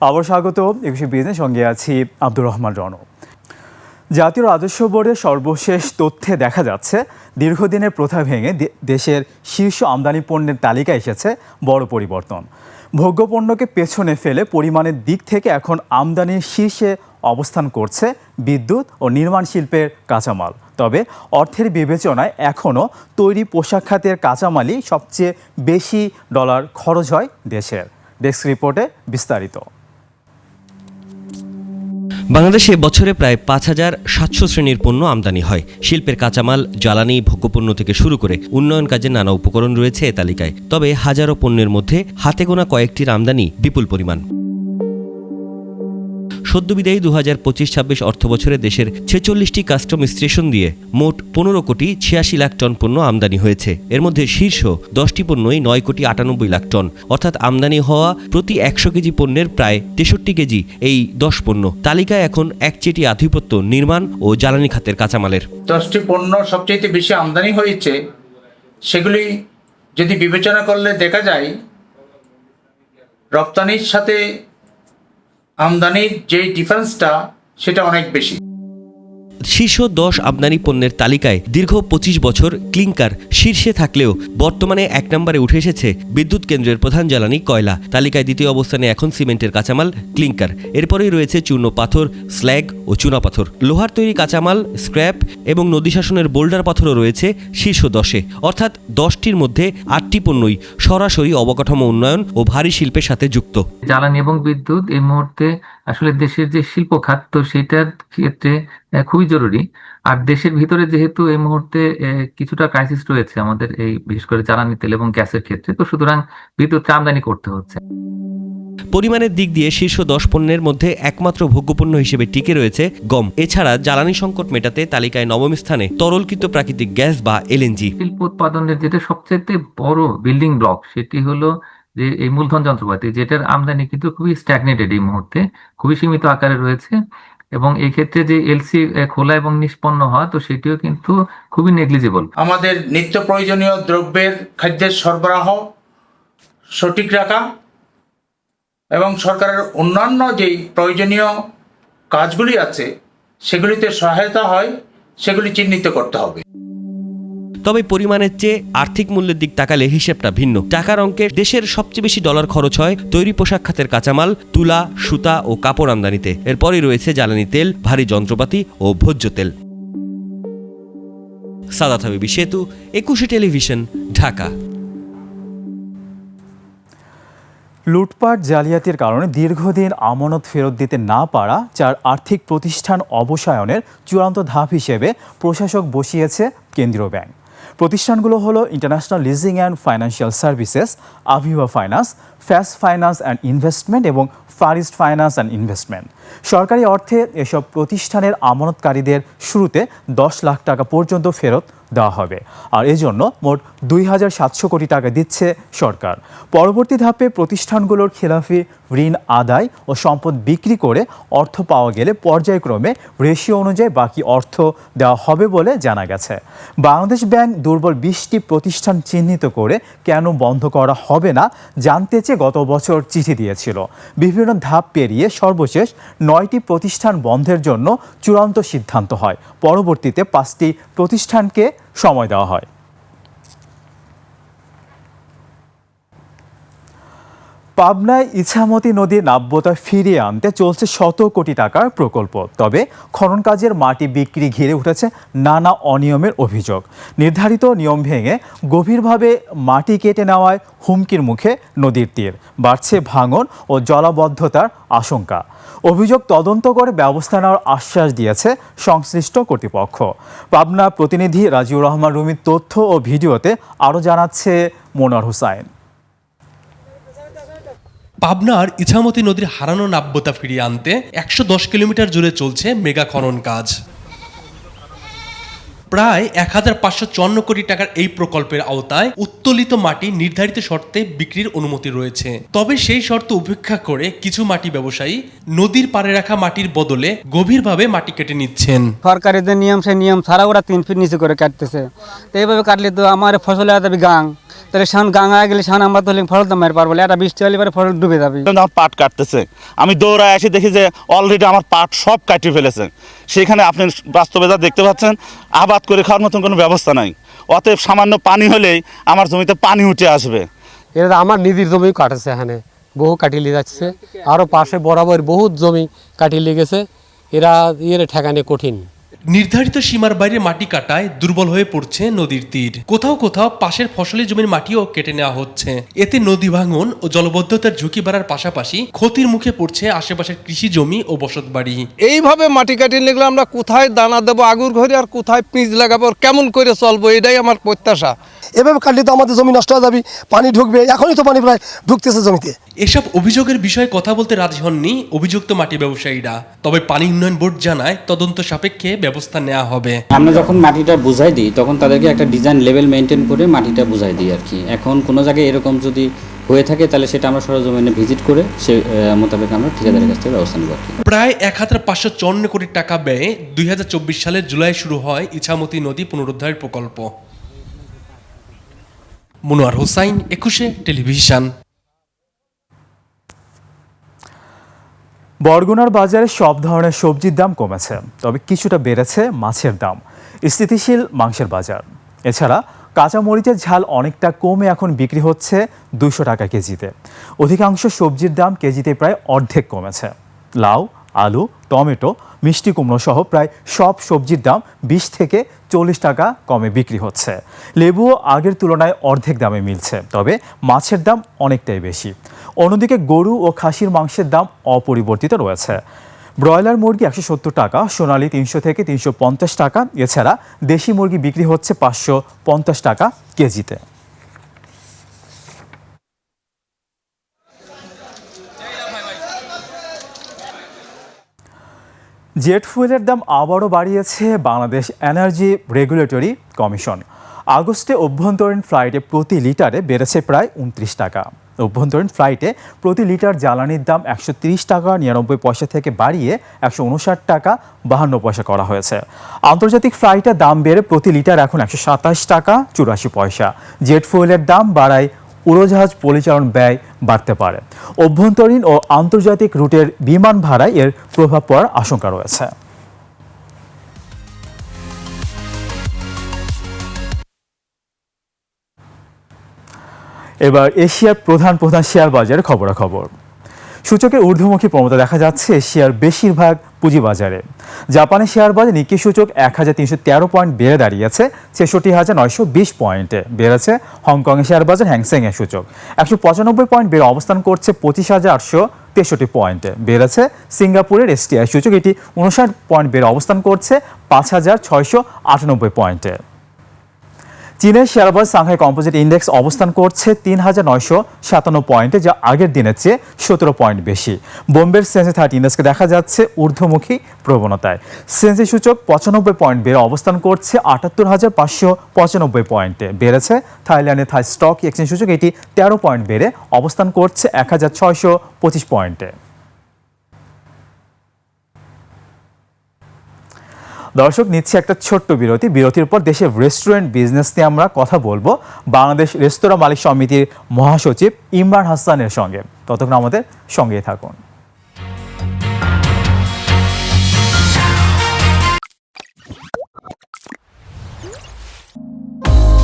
আবার স্বাগত 21 বিজনেস, সঙ্গে আছি আব্দুর রহমান রণ। জাতীয় রাজস্ব বোর্ডের সর্বশেষ তথ্যে দেখা যাচ্ছে দীর্ঘদিনের প্রথা ভেঙে দেশের শীর্ষ আমদানি পণ্যের তালিকায় এসেছে বড় পরিবর্তন। ভোগ্যপণ্যকে পেছনে ফেলে পরিমাণের দিক থেকে এখন আমদানির শীর্ষে অবস্থান করছে বিদ্যুৎ ও নির্মাণ শিল্পের কাঁচামাল। তবে অর্থের বিবেচনায় এখনও তৈরি পোশাক খাতের কাঁচামালই সবচেয়ে বেশি ডলার খরচ হয় দেশের। ডেস্ক রিপোর্টে বিস্তারিত। বাংলাদেশে বছরে প্রায় ৫,৭০০ শ্রেণীর পণ্য আমদানি হয়। শিল্পের কাঁচামাল, জ্বালানি, ভোগ্যপণ্য থেকে শুরু করে উন্নয়ন কাজে নানা উপকরণ রয়েছে এ তালিকায়। তবে হাজারো পণ্যের মধ্যে হাতে গোনা কয়েকটির আমদানি বিপুল পরিমাণ। সদ্যবিদায়ী ২০২৫-২৬ অর্থবছরে দেশের ৪৬টি কাস্টম স্টেশন দিয়ে মোট ১৫ কোটি ৮৬ লাখ টন পণ্য আমদানি হয়েছে। এর মধ্যে শীর্ষ ১০টি পণ্যই ৯ কোটি ৯৮ লাখ টন, অর্থাৎ আমদানি হওয়া প্রতি ১০০ কেজি পণ্যের প্রায় ৬৩ কেজি এই ১০ পণ্য। তালিকায় এখন একচেটি আধিপত্য নির্মাণ ও জ্বালানি খাতের কাঁচামালের। ১০টি পণ্য সবচেয়ে বেশি আমদানি হয়েছে, সেগুলি যদি বিবেচনা করলে দেখা যায় রপ্তানির সাথে আমদানির যে ডিফারেন্সটা সেটা অনেক বেশি। শীর্ষ ১০ আমদানি পণ্যের তালিকায় দীর্ঘ ২৫ বছর ক্লিংকার শীর্ষে থাকলেও বর্তমানে ১ নম্বরে উঠে এসেছে বিদ্যুৎ কেন্দ্রের প্রধান জ্বালানি কয়লা। তালিকায় দ্বিতীয় অবস্থানে এখন সিমেন্টের কাঁচামাল ক্লিংকার। এরপরেই রয়েছে চূর্ণ পাথর, স্ল্যাগ ও চুনাপাথর। লোহার তৈরি কাঁচামাল, স্ক্র্যাপ এবং নদী শাসনের বোল্ডার পাথরও রয়েছে শীর্ষ ১০-এ। অর্থাৎ ১০টির মধ্যে ৮টি পণ্যই সরাসরি অবকাঠামো উন্নয়ন ও ভারী শিল্পের সাথে যুক্ত। জ্বালানি এবং বিদ্যুৎ এই মুহূর্তে আসলে দেশের যে শিল্প খাত, তো সেটার ক্ষেত্রে খুবই জরুরি। আর দেশের ভিতরে যেহেতু এই মুহূর্তে কিছুটা ক্রাইসিস রয়েছে আমাদের এই বিশেষ করে জ্বালানি তেল এবং গ্যাসের ক্ষেত্রে, তো সুতরাং বিদ্যুৎ আমদানি করতে হচ্ছে। পরিমাণের দিক দিয়ে শীর্ষ ১০ পণ্যের মধ্যে একমাত্র ভোগ্যপণ্য হিসেবে টিকে রয়েছে গম। এছাড়া জ্বালানি সংকট মেটাতে তালিকায় নবম স্থানে তরলকৃত প্রাকৃতিক গ্যাস বা এলএনজি। শিল্প উৎপাদনের যেটা সবচেয়ে বড় বিল্ডিং ব্লক, সেটি হলো যে এই মূলধন যন্ত্রপাতি, যেটার আমদানি কিন্তু খুবই স্ট্যাগনেটেড, এই মুহূর্তে খুবই সীমিত আকারে রয়েছে। এবং এই ক্ষেত্রে যে এলসি খোলা এবং নিষ্পন্ন হয়, তো সেটিও কিন্তু খুবই নেগলিজিবল। আমাদের নিত্য প্রয়োজনীয় দ্রব্যের খাদ্যের সরবরাহ সঠিক রাখা এবং সরকারের অন্যান্য যেই প্রয়োজনীয় কাজগুলি আছে সেগুলিতে সহায়তা হয়, সেগুলি চিহ্নিত করতে হবে। তবে পরিমাণের চেয়ে আর্থিক মূল্যের দিক তাকালে হিসেবটা ভিন্ন। টাকার অঙ্কে দেশের সবচেয়ে বেশি ডলার খরচ হয় তৈরি পোশাক খাতের কাঁচামাল, তুলা, সুতা ও কাপড় আমদানিতে। এরপরই রয়েছে জ্বালানি তেল, ভারী যন্ত্রপাতি ও ভোজ্য তেল। সাদাত হাবিবি সেতু, ২১ টেলিভিশন, ঢাকা। লুটপাট, জালিয়াতির কারণে দীর্ঘদিন আমানত ফেরত দিতে না পারা ৪ আর্থিক প্রতিষ্ঠান অবসায়নের চূড়ান্ত ধাপ হিসেবে প্রশাসক বসিয়েছে কেন্দ্রীয় ব্যাংক। প্রতিষ্ঠানগুলো হলো International Leasing and Financial Services, Aviva Finance, FAS Finance and Investment এবং Far East Finance and Investment. সরকারি অর্থে এসব প্রতিষ্ঠানের আমানতকারীদের শুরুতে ১০ লাখ টাকা পর্যন্ত ফেরত দেওয়া হবে, আর এজন্য মোট ২,৭০০ কোটি টাকা দিচ্ছে সরকার। পরবর্তী ধাপে প্রতিষ্ঠানগুলোর খেলাফি ঋণ আদায় ও সম্পদ বিক্রি করে অর্থ পাওয়া গেলে পর্যায়ক্রমে রেশিও অনুযায়ী বাকি অর্থ দেওয়া হবে বলে জানা গেছে। বাংলাদেশ ব্যাংক দুর্বল ২০টি প্রতিষ্ঠান চিহ্নিত করে কেন বন্ধ করা হবে না জানতে চেয়ে গত বছর চিঠি দিয়েছিল। বিভিন্ন ধাপ পেরিয়ে সর্বশেষ ৯টি প্রতিষ্ঠান বন্ধের জন্য চূড়ান্ত সিদ্ধান্ত হয়। পরবর্তীতে ৫টি প্রতিষ্ঠানকে সময় দেওয়া হয়। পাবনায় ইছামতি নদীর নাব্যতা ফিরিয়ে আনতে চলছে শত কোটি টাকার প্রকল্প। তবে খনন কাজের মাটি বিক্রি ঘিরে উঠেছে নানা অনিয়মের অভিযোগ। নির্ধারিত নিয়ম ভেঙে গভীরভাবে মাটি কেটে নেওয়ায় হুমকির মুখে নদীর তীর। বাড়ছে ভাঙন ও জলাবদ্ধতার আশঙ্কা। অভিযোগ তদন্ত করে ব্যবস্থা নেওয়ার আশ্বাস দিয়েছে সংশ্লিষ্ট কর্তৃপক্ষ। পাবনা প্রতিনিধি রাজিউর রহমান রুমির তথ্য ও ভিডিওতে আরও জানাচ্ছে মনোয়ার হোসাইন। পাবনার ইছামতি নদীর হারানো নাব্যতা ফিরিয়ে আনতে ১১০ কিলোমিটার জুড়ে চলছে মেগা খনন কাজ। প্রায় ১,৫৫৪ কোটি টাকার এই প্রকল্পের আওতায় উত্তোলিত মাটি নির্ধারিত শর্তে বিক্রির অনুমতি রয়েছে। তবে সেই শর্ত উপেক্ষা করে কিছু মাটি ব্যবসায়ী নদীর পাড়ে রাখা মাটির বদলে গভীরভাবে মাটি কেটে নিচ্ছেন। সরকারের যে নিয়ম, সেই নিয়ম ছাড়া ওরা ৩ ফিট নিচে করে কাটতেছে। তো এইভাবে কাটলে তো আমার ফসলে যাবে গাং, তো তাহলে সান গাঙায় গেলে সান আমরা তো ফসল তো মার পারবো না, একটা বৃষ্টি হলে পরে ফসল ডুবে যাবে। আমার পাট কাটতেছে, আমি দৌড়ায় এসে দেখি যে অলরেডি আমার পাট সব কাটিয়ে ফেলেছে। সেখানে আপনি বাস্তবে যা দেখতে পাচ্ছেন, আবাদ করে খাওয়ার মতন কোনো ব্যবস্থা নাই। অতএব সামান্য পানি হলেই আমার জমিতে পানি উঠে আসবে। এরা আমার নিজের জমি কাটেছে, এখানে বহু কাটিয়ে যাচ্ছে, আরও পাশে বরাবর বহুত জমি কাটিয়ে লেগেছে। এরা ঠেকানো কঠিন। নির্ধারিত সীমার বাইরে মাটি কাটায় দুর্বল হয়ে পড়ছে নদীর তীর। কোথাও কোথাও পাশের ফসলি জমির মাটিও কেটে নেওয়া হচ্ছে। এতে নদী ভাঙন ও জলবদ্ধতার ঝুঁকি বাড়ার পাশাপাশি ক্ষতির মুখে পড়ছে আশেপাশের কৃষি জমি ও বসতবাড়ি। এইভাবে মাটি কাটিয়ে নিলে আমরা কোথায় দানা দেবো আগুর ঘরে, আর কোথায় পিঁচ লাগাবো, কেমন করে চলবো, এটাই আমার প্রত্যাশা। এভাবে কাটলে তো আমাদের জমি নষ্ট হয়ে যাবে, পানি ঢুকবে, এখনই তো পানি প্রায় ঢুকতেছে জমিতে। এসব অভিযোগের বিষয়ে কথা বলতে রাজি হননি অভিযুক্ত মাটি ব্যবসায়ীরা। তবে পানি উন্নয়ন বোর্ড জানায় তদন্ত সাপেক্ষে ব্যবস্থা নেওয়া হবে। আমরা যখন মাটিটা বুঝাই দিই তখন তাদেরকে একটা ডিজাইন লেভেল মেনটেন করে মাটিটা বুঝাই দিই আর কি। এখন কোনো জায়গায় এরকম যদি হয়ে থাকে তাহলে সেটা আমরা সরজমিনে ভিজিট করে সে মোতাবেক আমরা ঠিকাদারের কাছ থেকে ব্যবস্থা নেব। প্রায় ১,৫৫৪ কোটি টাকা ব্যয়ে ২০২৪ সালের জুলাই শুরু হয় ইছামতি নদী পুনরুদ্ধার প্রকল্প। মনোয়ার হোসাইন, ২১ টেলিভিশন। বরগুনার বাজারে সব ধরনের সবজির দাম কমেছে, তবে কিছুটা বেড়েছে মাছের দাম। স্থিতিশীল মাংসের বাজার। এছাড়া কাঁচামরিচের ঝাল অনেকটা কমে এখন বিক্রি হচ্ছে ২০০ টাকা কেজিতে। অধিকাংশ সবজির দাম কেজিতে প্রায় অর্ধেক কমেছে। লাউ, আলু, টমেটো, মিষ্টি কুমড়ো সহ প্রায় সব সবজির দাম ২০ থেকে ৪০ টাকা কমে বিক্রি হচ্ছে। লেবুও আগের তুলনায় অর্ধেক দামে মিলছে, তবে মাছের দাম অনেকটাই বেশি। অন্যদিকে গরু ও খাসির মাংসের দাম অপরিবর্তিত রয়েছে। ব্রয়লার মুরগি ১৭০ টাকা, সোনালী ৩০০ থেকে ৩৫০ টাকা। এছাড়া দেশি মুরগি বিক্রি হচ্ছে ৫৫০ টাকা কেজিতে। জেট ফুয়েলের দাম আবারও বাড়িয়েছে বাংলাদেশ এনার্জি রেগুলেটরি কমিশন। আগস্টে অভ্যন্তরীণ ফ্লাইটে প্রতি লিটারে বেড়েছে প্রায় ২৯ টাকা। অভ্যন্তরীণ ফ্লাইটে প্রতি লিটার জ্বালানির দাম ১৩০ টাকা ৯৯ পয়সা থেকে বাড়িয়ে ১৫৯ টাকা ৫২ পয়সা করা হয়েছে। আন্তর্জাতিক ফ্লাইটে দাম বেড়ে প্রতি লিটার এখন ১২৭ টাকা ৮৪ পয়সা। জেট ফুয়েলের দাম বাড়ায় উড়োজাহাজ পরিচালন ব্যয় বাড়তে পারে। অভ্যন্তরীণ ও আন্তর্জাতিক রুটের বিমান ভাড়ায় এর প্রভাব পড়ার আশঙ্কা রয়েছে। এবার এশিয়ার প্রধান শেয়ার বাজারের খবরাখবর। সূচকের ঊর্ধ্বমুখী প্রবণতা দেখা যাচ্ছে এশিয়ার বেশিরভাগ পুঁজিবাজারে। জাপানের শেয়ার বাজার নিক্কি সূচক ১৩১৩ পয়েন্ট বেড়ে দাঁড়িয়েছে ৬৬,৯২০ পয়েন্টে। বেড়েছে হংকংয়ের শেয়ার বাজার হ্যাংসেংয়ের সূচক ১৯৫ পয়েন্ট বেড়ে অবস্থান করছে ২৫,৮৬৩ পয়েন্টে। বেড়েছে সিঙ্গাপুরের এসটিআই সূচক, এটি ৫৯ পয়েন্ট বেড়ে অবস্থান করছে ৫,৬৯৮ পয়েন্টে। চীনের শেয়ার বাজার সাংহাই কম্পোজিট ইন্ডেক্স অবস্থান করছে ৩,৯৫৭ পয়েন্টে, যা আগের দিনের চেয়ে ১৭ পয়েন্ট বেশি। বোম্বের সেন্সি ৩০ ইন্ডেক্সকে দেখা যাচ্ছে ঊর্ধ্বমুখী প্রবণতায়। সেন্সি সূচক ৯৫ পয়েন্ট বেড়ে অবস্থান করছে ৭৮,৫৯৫ পয়েন্টে। বেড়েছে থাইল্যান্ডের থাই স্টক এক্সচেঞ্জ সূচক, এটি ১৩ পয়েন্ট বেড়ে অবস্থান করছে ১,৬২৫ পয়েন্টে। দর্শক, নিচ্ছে একটা ছোট্ট বিরতি। বিরতির পর দেশের রেস্টুরেন্ট বিজনেস নিয়ে আমরা কথা বলবো বাংলাদেশ রেস্তোরাঁ মালিক সমিতির মহাসচিব ইমরান হাসানের সঙ্গে। ততক্ষণ আমাদের সঙ্গেই থাকুন।